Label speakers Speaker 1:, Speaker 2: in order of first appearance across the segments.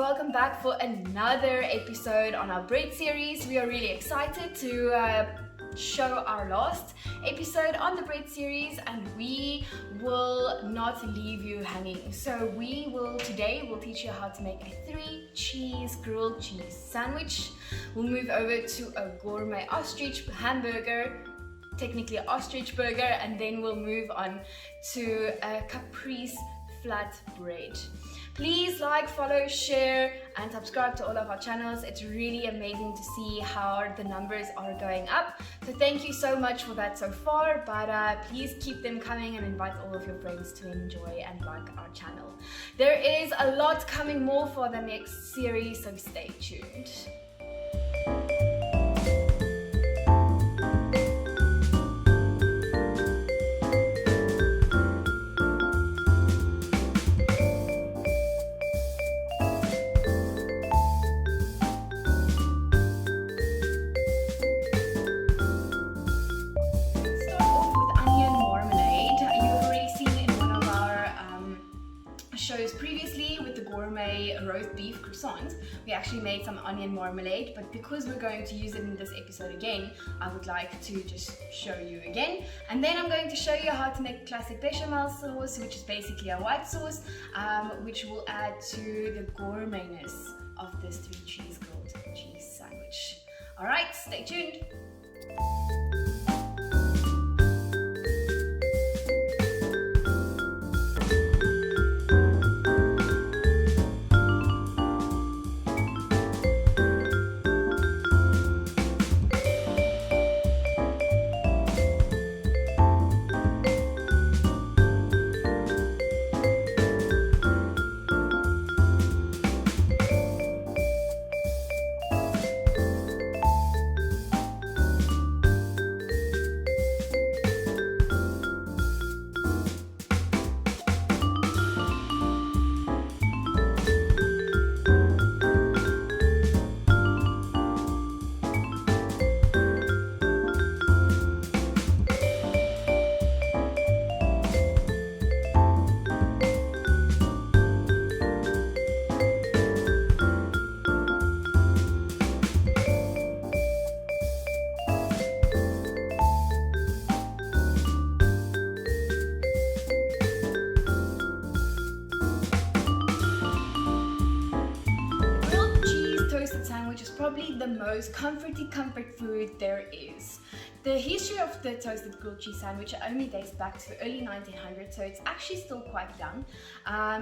Speaker 1: welcome back for another episode on our bread series. We are really excited to show our last episode on the bread series, and we will not leave you hanging. So today we'll teach you how to make a 3-cheese grilled cheese sandwich. We'll move over to a gourmet ostrich hamburger, technically ostrich burger, and then we'll move on to a Caprice Flatbread. Please like, follow, share and subscribe to all of our channels. It's really amazing to see how the numbers are going up. So thank you so much for that so far, but please keep them coming and invite all of your friends to enjoy and like our channel. There is a lot coming more for the next series, so stay tuned. Previously with the gourmet roast beef croissant, we actually made some onion marmalade, but because we're going to use it in this episode again, I would like to just show you again. And then I'm going to show you how to make classic bechamel sauce, which is basically a white sauce, which will add to the gourmetness of this 3-cheese grilled cheese sandwich. All right, stay tuned. Probably the most comfort food there is. The history of the toasted grilled cheese sandwich only dates back to the early 1900s, so it's actually still quite young.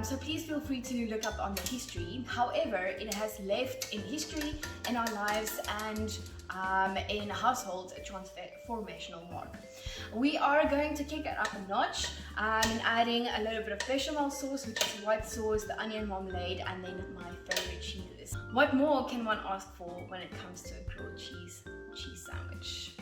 Speaker 1: So please feel free to look up on the history. However, it has left in history, in our lives, and in households a transformational mark. We are going to kick it up a notch in adding a little bit of bechamel sauce, which is white sauce, the onion marmalade, and then my favorite cheeses. What more can one ask for when it comes to a grilled cheese sandwich?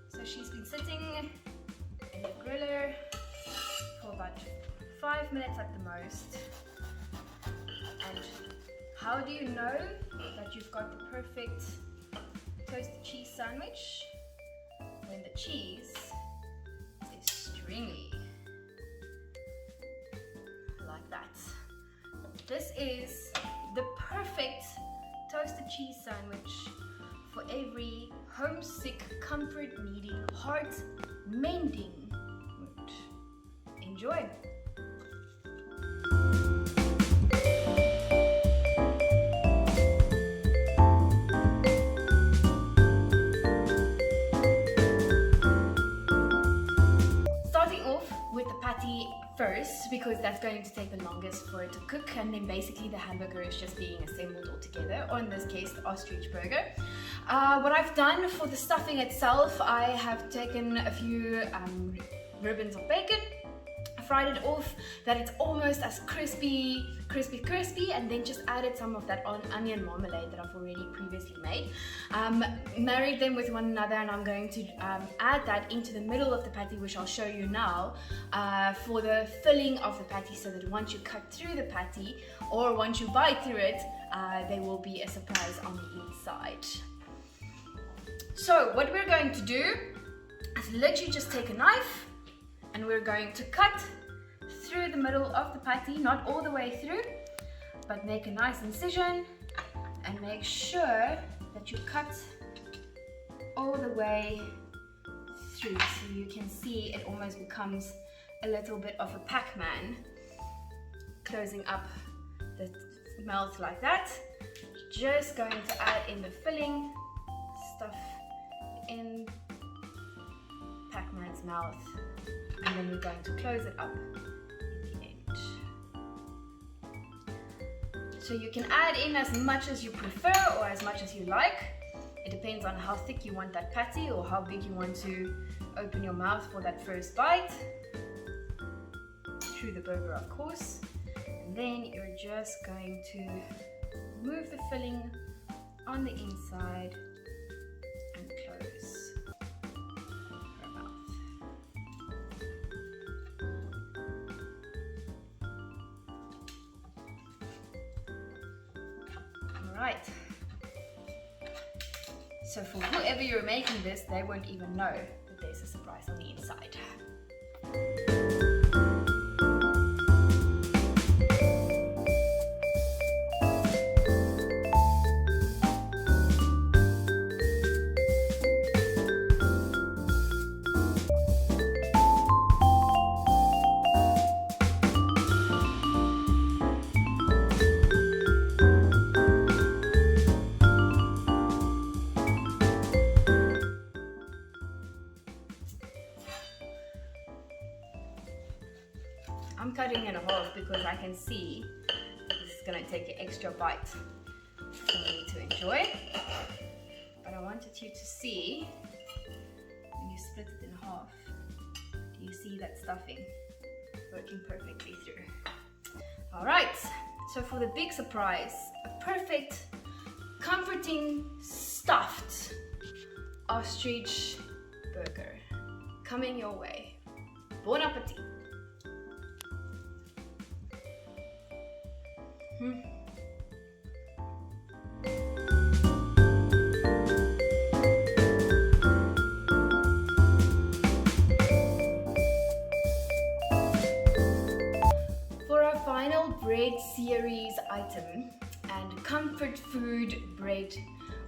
Speaker 1: So she's been sitting in the griller for about 5 minutes at the most. And how do you know that you've got the perfect toasted cheese sandwich? When the cheese is stringy, like that. This is the perfect toasted cheese sandwich for every homesick, comfort-needing, heart-mending mood. Enjoy! Starting off with the patty first, because that's going to take the longest for it to cook, and then basically the hamburger is just being assembled all together, or in this case the ostrich burger. What I've done for the stuffing itself, I have taken a few ribbons of bacon, fried it off, that it's almost as crispy, and then just added some of that onion marmalade that I've already previously made. Married them with one another, and I'm going to add that into the middle of the patty, which I'll show you now, for the filling of the patty, so that once you cut through the patty or once you bite through it, there will be a surprise on the inside. So what we're going to do is literally just take a knife, and we're going to cut through the middle of the patty, not all the way through, but make a nice incision, and make sure that you cut all the way through, so you can see it almost becomes a little bit of a Pac-Man, closing up the mouth like that. Just going to add in the filling, stuff in Pac-Man's mouth, and then we're going to close it up in the end. So you can add in as much as you prefer or as much as you like. It depends on how thick you want that patty or how big you want to open your mouth for that first bite. Through the burger, of course. And then you're just going to remove the filling on the inside and close her mouth. Alright. So for whoever you're making this, they won't even know that there's a surprise on the inside. I'm cutting in half because I can see this is going to take an extra bite for me to enjoy. But I wanted you to see, when you split it in half, do you see that stuffing working perfectly through? Alright, so for the big surprise, a perfect, comforting, stuffed ostrich burger coming your way. Bon appetit! For our final bread series item and comfort food bread,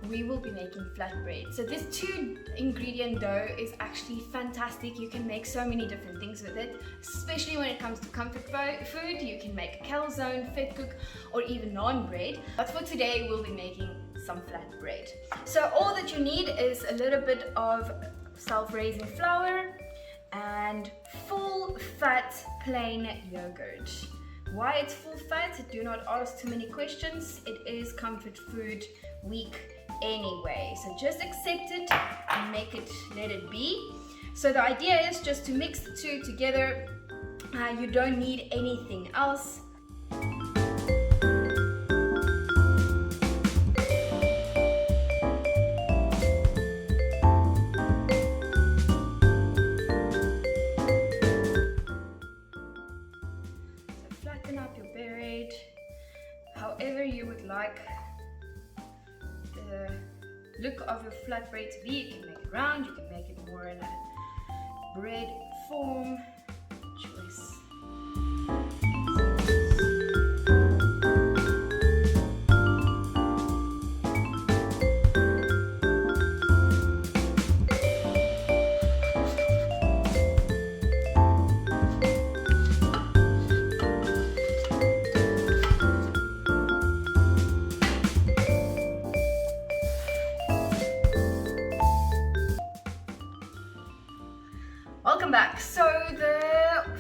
Speaker 1: we will be making flatbread. So this 2-ingredient dough is actually fantastic. You can make so many different things with it, especially when it comes to comfort food. You can make a calzone, fat cook, or even naan bread. But for today, we'll be making some flatbread. So all that you need is a little bit of self-raising flour and full fat plain yogurt. Why it's full fat? Do not ask too many questions. It is comfort food week anyway, so just accept it and let it be. So the idea is just to mix the two together. You don't need anything else. So flatten up your bread however you would like the look of your flatbread to be. You can make it round, you can make it more in a bread form. Choice. Welcome back. So the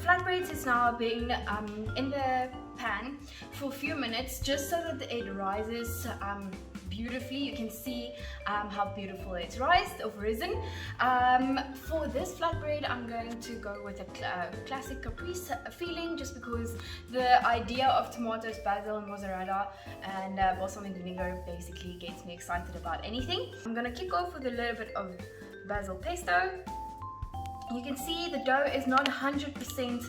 Speaker 1: flatbread is now being in the pan for a few minutes, just so that it rises beautifully. You can see how beautiful it's risen. For this flatbread, I'm going to go with a classic Caprice feeling, just because the idea of tomatoes, basil, mozzarella, and balsamic vinegar basically gets me excited about anything. I'm gonna kick off with a little bit of basil pesto. You can see the dough is not 100%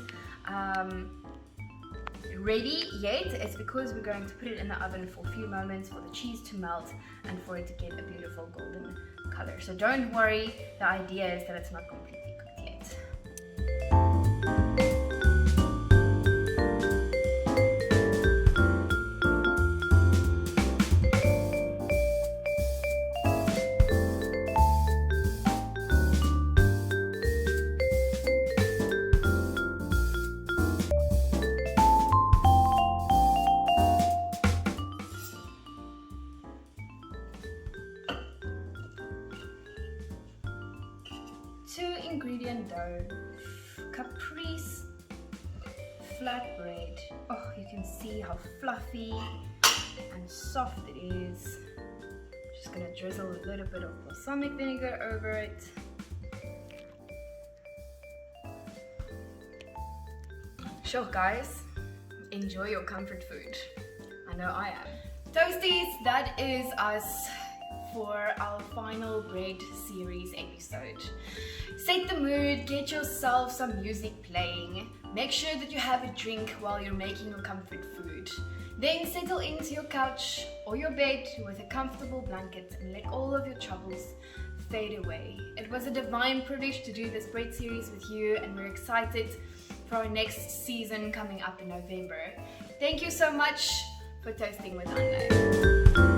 Speaker 1: ready yet. It's because we're going to put it in the oven for a few moments for the cheese to melt and for it to get a beautiful golden color. So don't worry, the idea is that it's not completely cooked yet. Two-ingredient dough, Caprice Flatbread. Oh, you can see how fluffy and soft it is. Just gonna drizzle a little bit of balsamic vinegar over it. Sure guys, enjoy your comfort food. I know I am. Toasties, that is us for our final bread series episode. Set the mood, get yourself some music playing, make sure that you have a drink while you're making your comfort food. Then settle into your couch or your bed with a comfortable blanket and let all of your troubles fade away. It was a divine privilege to do this bread series with you, and we're excited for our next season coming up in November. Thank you so much for toasting with Anna.